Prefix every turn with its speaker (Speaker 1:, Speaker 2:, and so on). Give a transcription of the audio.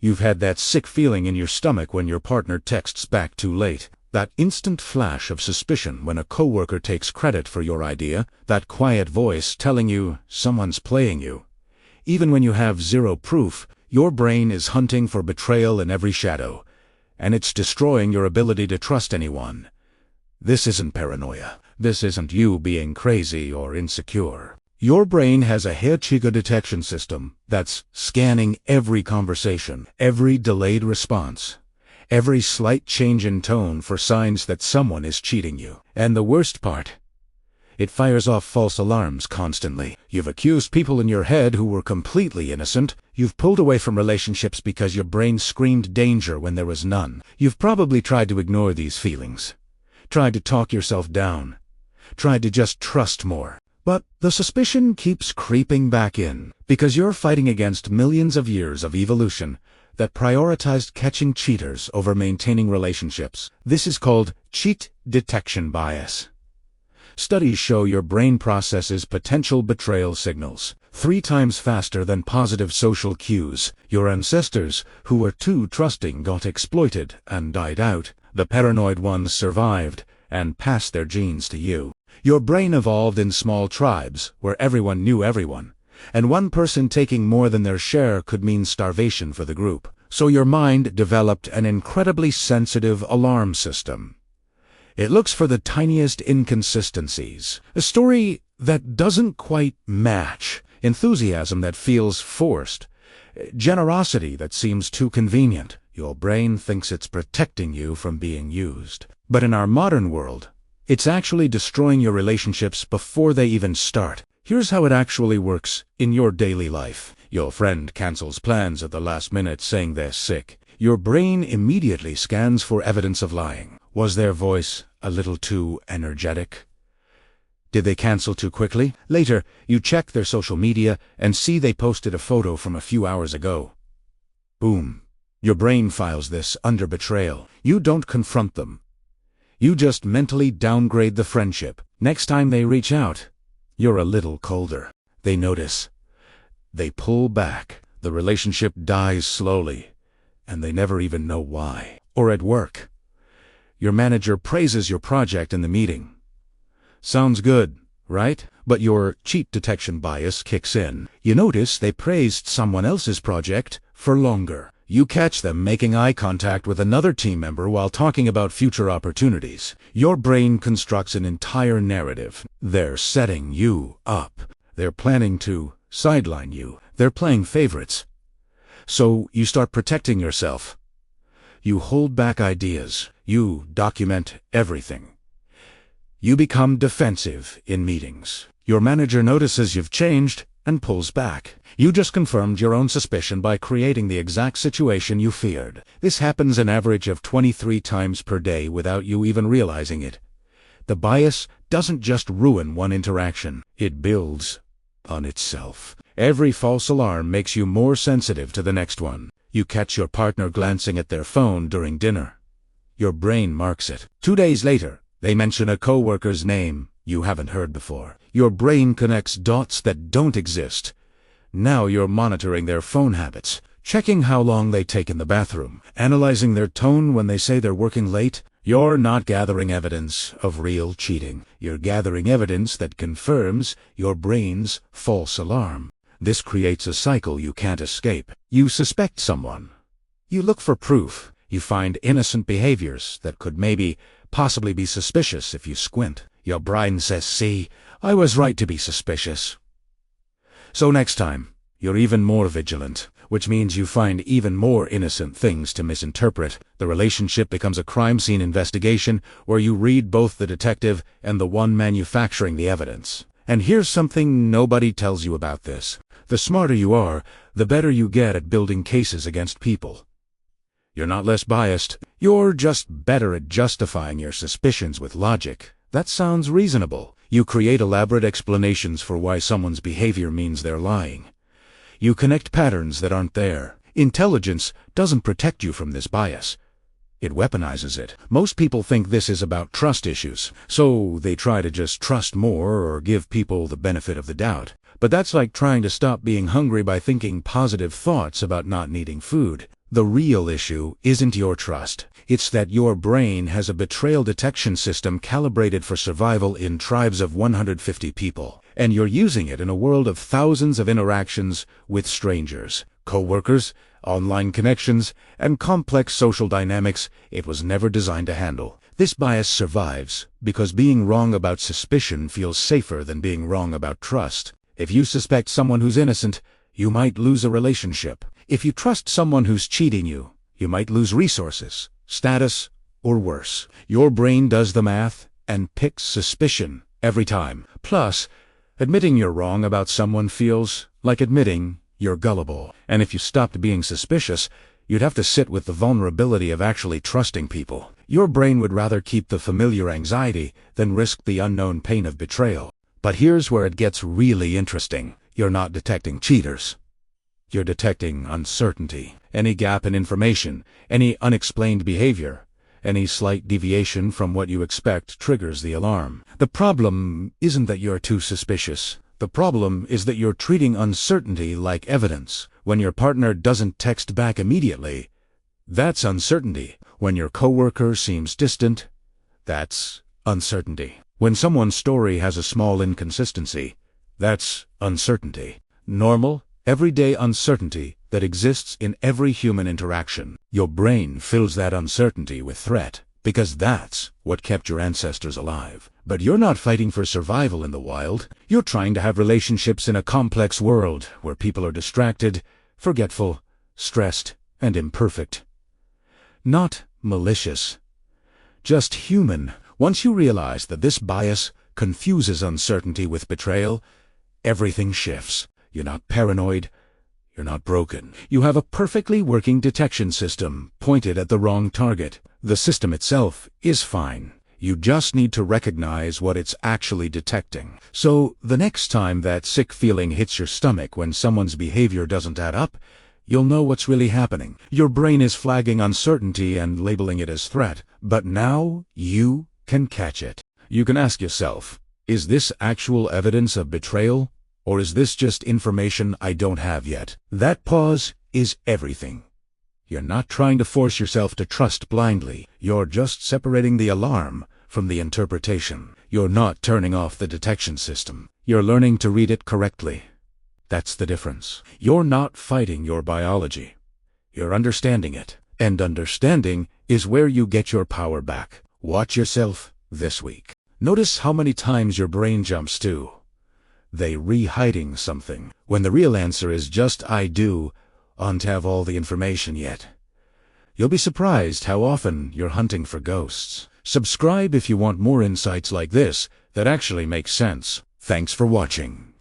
Speaker 1: You've had that sick feeling in your stomach when your partner texts back too late. That instant flash of suspicion when a coworker takes credit for your idea. That quiet voice telling you someone's playing you. Even when you have zero proof, your brain is hunting for betrayal in every shadow, and it's destroying your ability to trust anyone. This isn't paranoia. This isn't you being crazy or insecure. Your brain has a Chica detection system that's scanning every conversation, every delayed response, every slight change in tone for signs that someone is cheating you. And the worst part, it fires off false alarms constantly. You've accused people in your head who were completely innocent. You've pulled away from relationships because your brain screamed danger when there was none. You've probably tried to ignore these feelings, tried to talk yourself down, tried to just trust more. But the suspicion keeps creeping back in, because you're fighting against millions of years of evolution that prioritized catching cheaters over maintaining relationships. This is called cheat detection bias. Studies show your brain processes potential betrayal signals 3 times faster than positive social cues. Your ancestors, who were too trusting, got exploited and died out. The paranoid ones survived and passed their genes to you. Your brain evolved in small tribes where everyone knew everyone, and one person taking more than their share could mean starvation for the group. So your mind developed an incredibly sensitive alarm system. It looks for the tiniest inconsistencies, a story that doesn't quite match, enthusiasm that feels forced, generosity that seems too convenient. Your brain thinks it's protecting you from being used. But in our modern world, it's actually destroying your relationships before they even start. Here's how it actually works in your daily life. Your friend cancels plans at the last minute saying they're sick. Your brain immediately scans for evidence of lying. Was their voice a little too energetic? Did they cancel too quickly? Later, you check their social media and see they posted a photo from a few hours ago. Boom. Your brain files this under betrayal. You don't confront them. You just mentally downgrade the friendship. Next time they reach out, you're a little colder. They notice. They pull back. The relationship dies slowly, and they never even know why. Or at work, your manager praises your project in the meeting. Sounds good, right? But your cheat detection bias kicks in. You notice they praised someone else's project for longer. You catch them making eye contact with another team member while talking about future opportunities. Your brain constructs an entire narrative. They're setting you up. They're planning to sideline you. They're playing favorites. So you start protecting yourself. You hold back ideas. You document everything. You become defensive in meetings. Your manager notices you've changed and pulls back. You just confirmed your own suspicion by creating the exact situation you feared. This happens an average of 23 times per day without you even realizing it. The bias doesn't just ruin one interaction. It builds on itself. Every false alarm makes you more sensitive to the next one. You catch your partner glancing at their phone during dinner. Your brain marks it. 2 days later, they mention a coworker's name you haven't heard before. Your brain connects dots that don't exist. Now you're monitoring their phone habits, checking how long they take in the bathroom, analyzing their tone when they say they're working late. You're not gathering evidence of real cheating. You're gathering evidence that confirms your brain's false alarm. This creates a cycle you can't escape. You suspect someone. You look for proof. You find innocent behaviors that could possibly be suspicious if you squint. Your brain says, see, I was right to be suspicious. So next time, you're even more vigilant, which means you find even more innocent things to misinterpret. The relationship becomes a crime scene investigation where you read both the detective and the one manufacturing the evidence. And here's something nobody tells you about this. The smarter you are, the better you get at building cases against people. You're not less biased. You're just better at justifying your suspicions with logic. That sounds reasonable. You create elaborate explanations for why someone's behavior means they're lying. You connect patterns that aren't there. Intelligence doesn't protect you from this bias. It weaponizes it. Most people think this is about trust issues, so they try to just trust more or give people the benefit of the doubt. But that's like trying to stop being hungry by thinking positive thoughts about not needing food. The real issue isn't your trust. It's that your brain has a betrayal detection system calibrated for survival in tribes of 150 people. And you're using it in a world of thousands of interactions with strangers, co-workers, online connections, and complex social dynamics it was never designed to handle. This bias survives because being wrong about suspicion feels safer than being wrong about trust. If you suspect someone who's innocent, you might lose a relationship. If you trust someone who's cheating you, you might lose resources, status, or worse. Your brain does the math and picks suspicion every time. Plus, admitting you're wrong about someone feels like admitting you're gullible. And if you stopped being suspicious, you'd have to sit with the vulnerability of actually trusting people. Your brain would rather keep the familiar anxiety than risk the unknown pain of betrayal. But here's where it gets really interesting. You're not detecting cheaters. You're detecting uncertainty. Any gap in information, any unexplained behavior, any slight deviation from what you expect triggers the alarm. The problem isn't that you're too suspicious. The problem is that you're treating uncertainty like evidence. When your partner doesn't text back immediately, that's uncertainty. When your coworker seems distant, that's uncertainty. When someone's story has a small inconsistency, that's uncertainty. Normal, everyday uncertainty that exists in every human interaction. Your brain fills that uncertainty with threat, because that's what kept your ancestors alive. But you're not fighting for survival in the wild. You're trying to have relationships in a complex world where people are distracted, forgetful, stressed, and imperfect. Not malicious, just human. Once you realize that this bias confuses uncertainty with betrayal, everything shifts. You're not paranoid. You're not broken. You have a perfectly working detection system pointed at the wrong target. The system itself is fine. You just need to recognize what it's actually detecting. So the next time that sick feeling hits your stomach when someone's behavior doesn't add up, you'll know what's really happening. Your brain is flagging uncertainty and labeling it as threat, but now you can catch it. You can ask yourself, is this actual evidence of betrayal? Or is this just information I don't have yet? That pause is everything. You're not trying to force yourself to trust blindly. You're just separating the alarm from the interpretation. You're not turning off the detection system. You're learning to read it correctly. That's the difference. You're not fighting your biology. You're understanding it. And understanding is where you get your power back. Watch yourself this week. Notice how many times your brain jumps to they re-hiding something, when the real answer is just I don't have all the information yet. You'll be surprised how often you're hunting for ghosts. Subscribe if you want more insights like this that actually make sense. Thanks for watching.